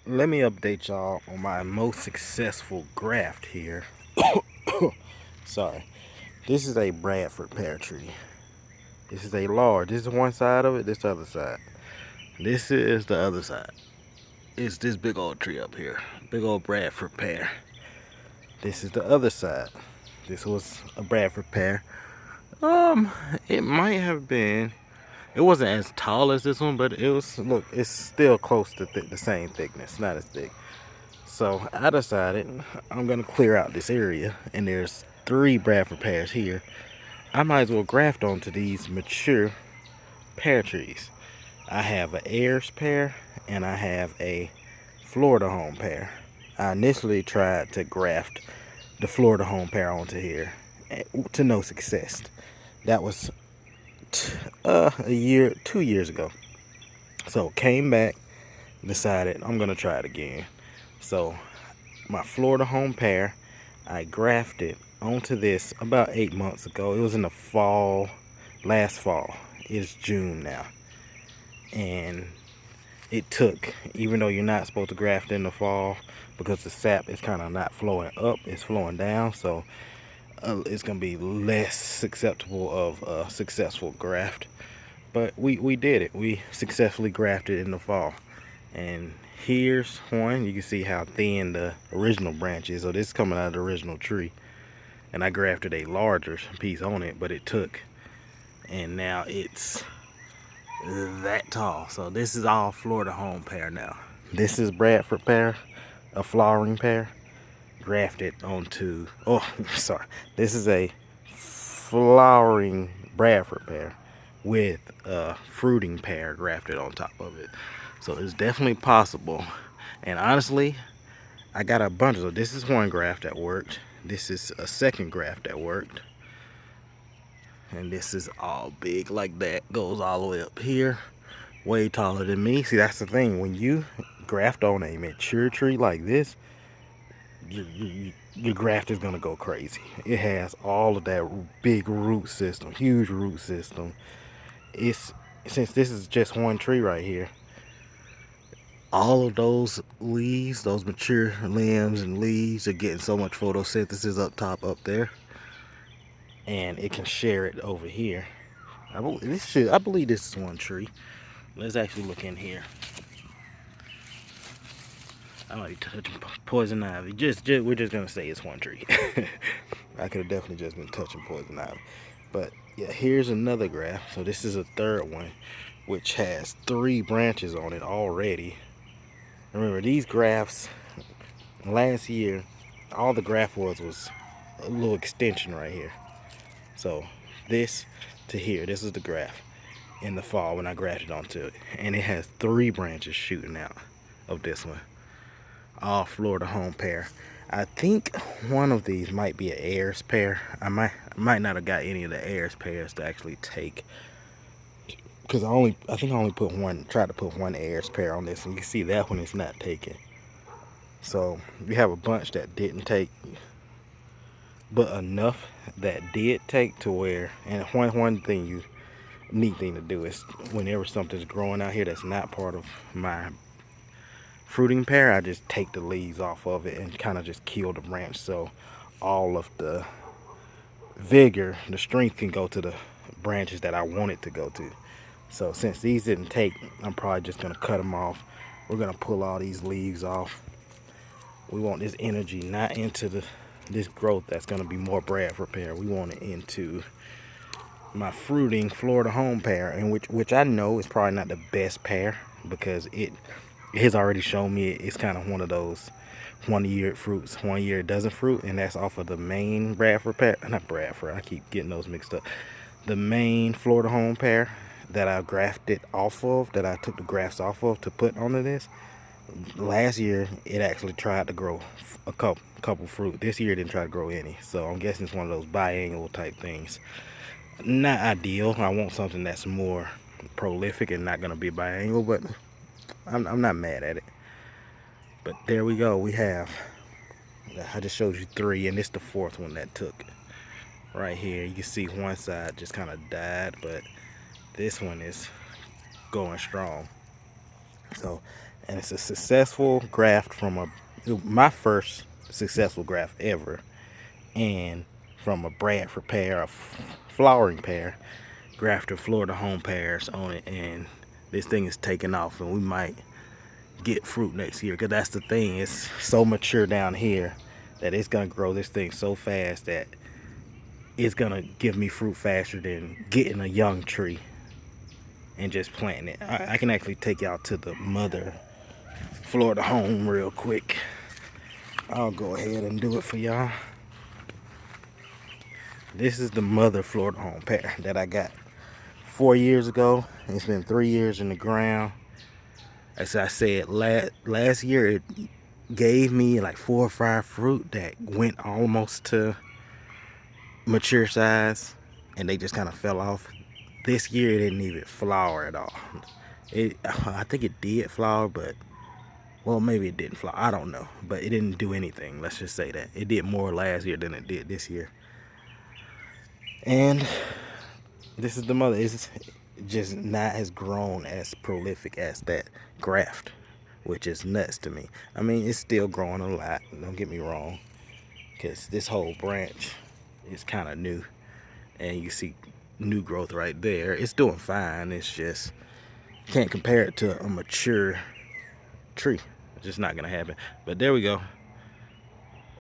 let me update y'all on my most successful graft here. Sorry. This is a Bradford pear tree. This is a large. This is one side of it, this the other side. This is the other side. It's this big old tree up here. Big old Bradford pear. This is the other side. This was a Bradford pear. Um, it might have been. It wasn't as tall as this one, but it was. Look, it's still close to the same thickness. Not as thick. So I decided I'm gonna clear out this area, and there's 3 Bradford pears here. I might as well graft onto these mature pear trees. I have an Ayers pear and I have a Flordahome pear. I initially tried to graft the Flordahome pear onto here to no success. That was a year, 2 years ago. So came back, decided I'm gonna try it again. So my Flordahome pear, I grafted onto this about 8 months ago. It was in the fall, last fall. It's June now. And it took, even though you're not supposed to graft in the fall because the sap is kind of not flowing up, it's flowing down. So it's going to be less susceptible of a successful graft. But we did it. We successfully grafted in the fall. And here's one. You can see how thin the original branch is. So this is coming out of the original tree. And I grafted a larger piece on it, but it took. And now it's that tall. So this is all Flordahome pear now. This is Bradford pear, a flowering pear, grafted onto, oh, sorry. This is a flowering Bradford pear with a fruiting pear grafted on top of it. So it's definitely possible. And honestly, I got a bunch of, so this is one graft that worked. This is a second graft that worked. And this is all big like that. Goes all the way up here. Way taller than me. See, that's the thing. When you graft on a mature tree like this, your graft is gonna go crazy. It has all of that big root system, huge root system. It's, since this is just one tree right here, all of those leaves, those mature limbs and leaves are getting so much photosynthesis up top up there, and it can share it over here. I believe this is one tree. Let's actually look in here. I might be touching poison ivy. We're just gonna say it's one tree. I could have definitely just been touching poison ivy. But yeah, here's another graft. So this is a third one, which has 3 branches on it already. Remember, these grafts last year, all the graft was a little extension right here. So this to here, this is the graft in the fall when I grafted onto it, and it has 3 branches shooting out of this one. All Flordahome pear. I think one of these might be an Ayers pear. I might not have got any of the Ayers pears to actually take, because I think I only tried to put one Ayers pear on this, and you can see that one is not taken. So we have a bunch that didn't take, but enough that did take to where, and one thing neat thing to do is whenever something's growing out here that's not part of my fruiting pear, I just take the leaves off of it and kind of just kill the branch, so all of the vigor, the strength can go to the branches that I want it to go to. So since these didn't take, I'm probably just gonna cut them off. We're gonna pull all these leaves off. We want this energy not into this growth that's gonna be more Bradford pear. We want it into my fruiting Flordahome pear, and which I know is probably not the best pear, because it has already shown me it's kind of one of those 1 year it fruits, 1 year it doesn't fruit, and that's off of the main Bradford pear, not Bradford, I keep getting those mixed up. The main Flordahome pear that I grafted off of, that I took the grafts off of to put onto this, last year it actually tried to grow a couple fruit. This year it didn't try to grow any, so I'm guessing it's one of those biannual type things. Not ideal. I want something that's more prolific and not gonna be biannual, but I'm not mad at it. But there we go. We have, I just showed you 3, and it's the 4th one that took right here. You can see one side just kind of died, but this one is going strong. So, And it's a successful graft from my first successful graft ever, and from a Bradford pear, a flowering pear, grafted flordahome pears on it, and this thing is taking off, and we might get fruit next year, because that's the thing, it's so mature down here that it's gonna grow this thing so fast that it's gonna give me fruit faster than getting a young tree and just planting it. I can actually take y'all to the mother flordahome real quick. I'll go ahead and do it for y'all. This is the mother flordahome pear that I got 4 years ago. It's been 3 years in the ground. As I said, last year it gave me like 4 or 5 fruit that went almost to mature size, and they just kind of fell off. This year it didn't even flower at all. I think it did flower, but well, maybe it didn't flower, I don't know, but it didn't do anything. Let's just say that it did more last year than it did this year. And this is the mother. It's just not as grown as prolific as that graft, which is nuts to me. I mean, it's still growing a lot, don't get me wrong, because this whole branch is kind of new, and you see new growth right there. It's doing fine. It's just can't compare it to a mature tree. It's just not gonna happen. But there we go.